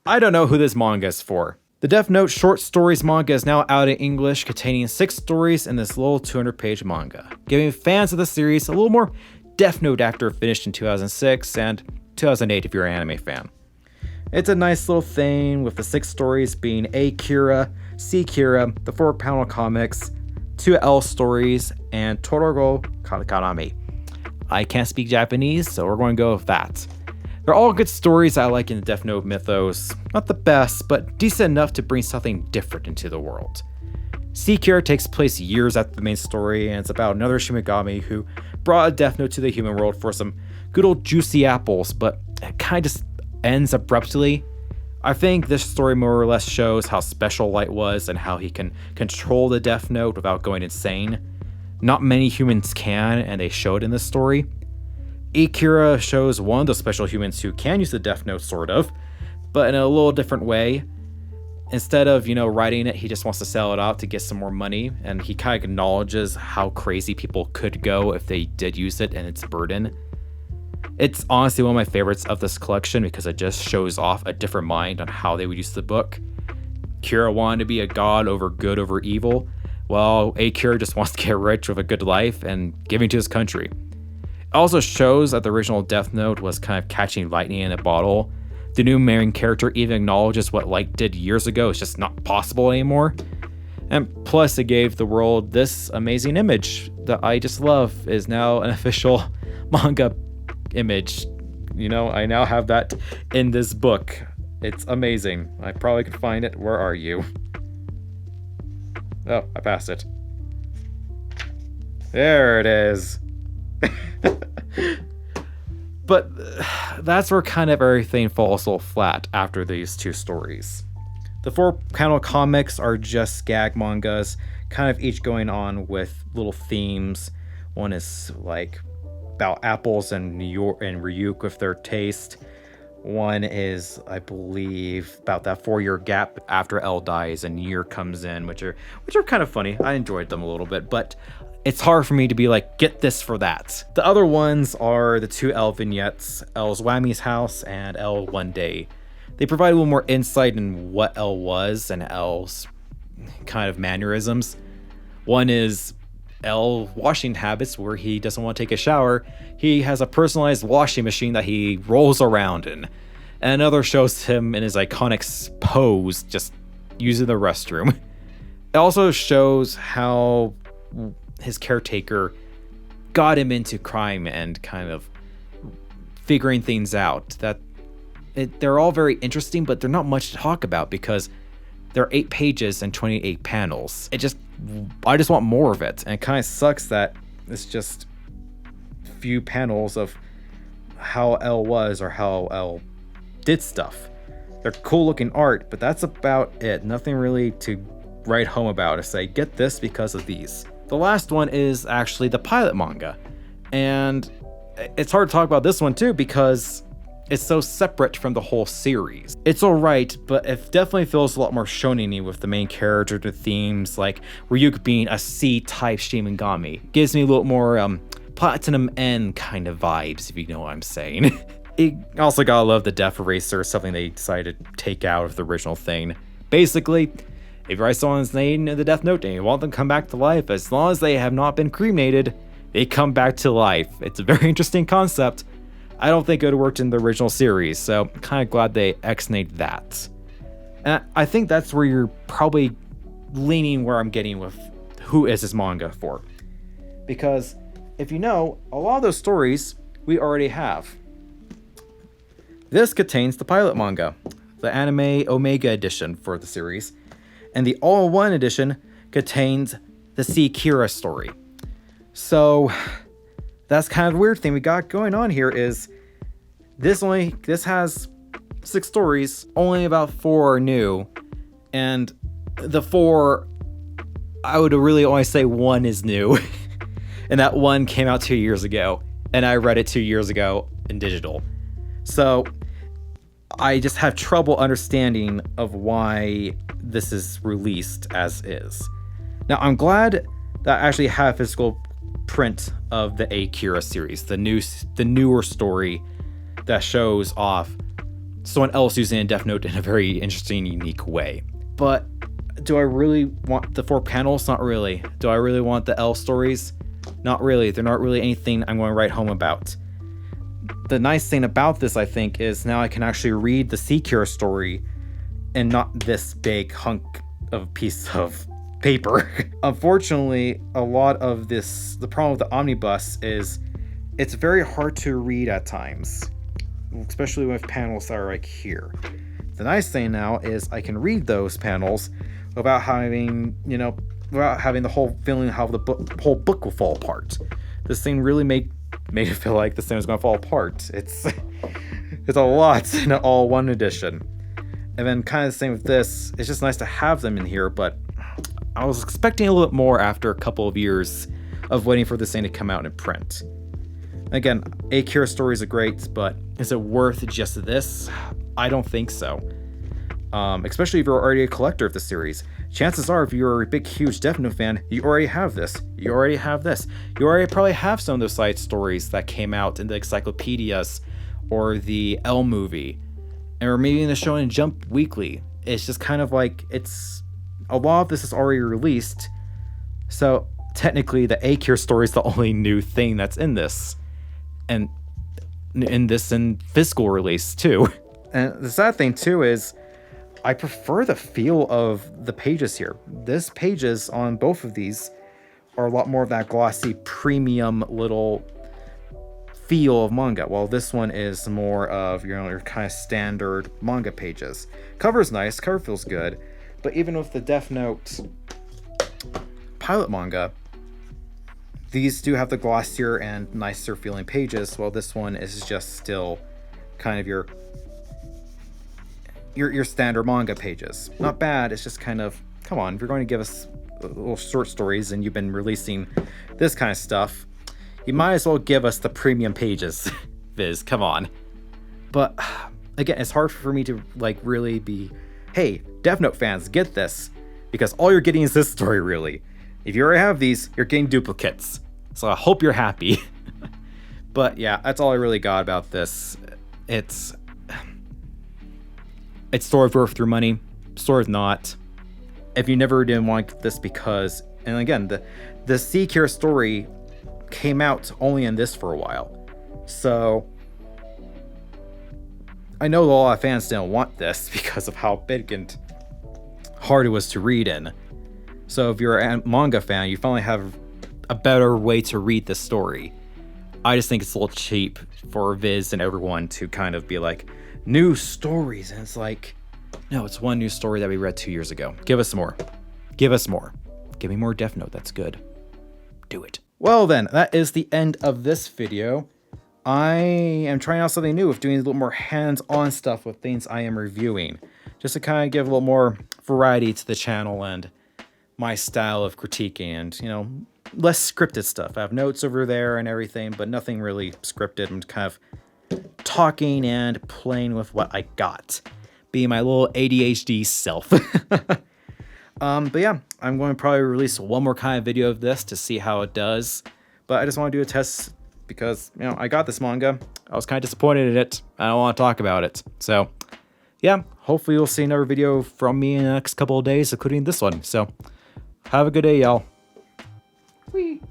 I don't know who this manga is for. The Death Note short stories manga is now out in English, containing 6 stories in this little 200-page manga, giving fans of the series a little more Death Note after it finished in 2006 and 2008 if you're an anime fan. It's a nice little thing with the 6 stories being A Kira, C Kira, the 4-panel comics, 2 L stories, and Torogo Kanami. I can't speak Japanese, so we're going to go with that. They're all good stories I like in the Death Note mythos. Not the best, but decent enough to bring something different into the world. C Kira takes place years after the main story, and it's about another Shimigami who brought a Death Note to the human world for some good old juicy apples, but it kind of just ends abruptly. I think this story more or less shows how special Light was and how he can control the Death Note without going insane. Not many humans can, and they show it in this story. Akira shows one of the special humans who can use the Death Note, sort of, but in a little different way. Instead of, writing it, he just wants to sell it out to get some more money, and he kind of acknowledges how crazy people could go if they did use it and its burden. It's honestly one of my favorites of this collection because it just shows off a different mind on how they would use the book. Kira wanted to be a god over good over evil, while Akira just wants to get rich with a good life and giving to his country. It also shows that the original Death Note was kind of catching lightning in a bottle. The new main character even acknowledges what Light did years ago is just not possible anymore. And plus, it gave the world this amazing image that I just love is now an official manga image. I now have that in this book. It's amazing. I probably could find it. Where are you? Oh, I passed it. There it is. But that's where kind of everything falls a little flat after these 2 stories. The 4-panel comics are just gag mangas, kind of each going on with little themes. One is like about apples and New York and Ryuk with their taste. One is, I believe, about that 4-year gap after L dies and Year comes in, which are kind of funny. I enjoyed them a little bit, but it's hard for me to be like, get this for that. The other ones are the 2 L vignettes, L's Wammy's House and L One Day. They provide a little more insight in what L was and L's kind of mannerisms. One is L washing habits, where he doesn't want to take a shower. He has a personalized washing machine that he rolls around in. And another shows him in his iconic pose, just using the restroom. It also shows how his caretaker got him into crime and kind of figuring things out. They're all very interesting, but they're not much to talk about because they're 8 pages and 28 panels. I just want more of it, and it kind of sucks that it's just few panels of how L was or how L did stuff. They're cool looking art, but that's about it. Nothing really to write home about or say, get this because of these. The last one is actually the pilot manga, and it's hard to talk about this one too because it's so separate from the whole series. It's alright, but it definitely feels a lot more shonen-y with the main character to themes like Ryuk being a C-type Shimigami. Gives me a little more Platinum N kind of vibes, if you know what I'm saying. It also gotta love the Death Eraser, something they decided to take out of the original thing. Basically, if you write someone's name in the Death Note and you want them to come back to life, as long as they have not been cremated, they come back to life. It's a very interesting concept. I don't think it would have worked in the original series, so I'm kind of glad they ex-nated that. And I think that's where you're probably leaning where I'm getting with who is this manga for. Because if you know, a lot of those stories we already have. This contains the pilot manga, the anime Omega edition for the series, and the all-in-one edition contains the C Kira story. So that's kind of the weird thing we got going on here is this has 6 stories, only about 4 are new, and the 4, I would really only say 1 is new, and that 1 came out 2 years ago, and I read it 2 years ago in digital. So I just have trouble understanding of why this is released as is. Now I'm glad that I actually have physical print of the Akira series, the newer story that shows off someone else using a Death Note in a very interesting, unique way. But do I really want the 4 panels? Not really. Do I really want the L stories? Not really. They're not really anything I'm going to write home about. The nice thing about this, I think, is now I can actually read the Secure story and not this big hunk of piece of paper. Unfortunately, a lot of this, the problem with the omnibus is it's very hard to read at times, especially with panels that are like here. The nice thing now is I can read those panels without having, without having the whole feeling how the whole book will fall apart. This thing really made it feel like this thing was going to fall apart. It's a lot in all one edition. And then kind of the same with this. It's just nice to have them in here, but I was expecting a little bit more after a couple of years of waiting for this thing to come out in print. Again, Akira stories are great, but is it worth just this? I don't think so. Especially if you're already a collector of the series. Chances are, if you're a big, huge Death Note fan, you already have this. You already have this. You already probably have some of those side stories that came out in the encyclopedias or the L movie, or maybe in the Shonen Jump Weekly. It's just kind of like, a lot of this is already released, so technically the Akira story is the only new thing that's in this. And in physical release too. And the sad thing too is I prefer the feel of the pages here. This pages on both of these are a lot more of that glossy premium little feel of manga, while this one is more of your kind of standard manga pages. Cover's nice, cover feels good, but even with the Death Note pilot manga, these do have the glossier and nicer feeling pages, while this one is just still kind of your standard manga pages. Not bad, it's just kind of, come on, if you're going to give us little short stories and you've been releasing this kind of stuff, you might as well give us the premium pages, Viz, come on. But again, it's hard for me to really be, hey, Death Note fans, get this, because all you're getting is this story, really. If you already have these, you're getting duplicates. So I hope you're happy. But yeah, that's all I really got about this. It's sort of worth your money, sort of not. If you never didn't want this because, and again, the Secure story came out only in this for a while. So I know a lot of fans didn't want this because of how big and hard it was to read in. So if you're a manga fan, you finally have a better way to read this story. I just think it's a little cheap for Viz and everyone to kind of be like, new stories, and it's like, no, it's one new story that we read 2 years ago. Give us more. Give us more. Give me more Death Note. That's good. Do it. Well then, that is the end of this video. I am trying out something new with doing a little more hands-on stuff with things I am reviewing, just to kind of give a little more variety to the channel and my style of critiquing, and less scripted stuff. I have notes over there and everything, but nothing really scripted. I'm kind of talking and playing with what I got, being my little ADHD self. But yeah, I'm going to probably release one more kind of video of this to see how it does, but I just want to do a test because I got this manga. I was kind of disappointed in it. I don't want to talk about it. So yeah, hopefully you'll see another video from me in the next couple of days, including this one. So have a good day, y'all. Whee!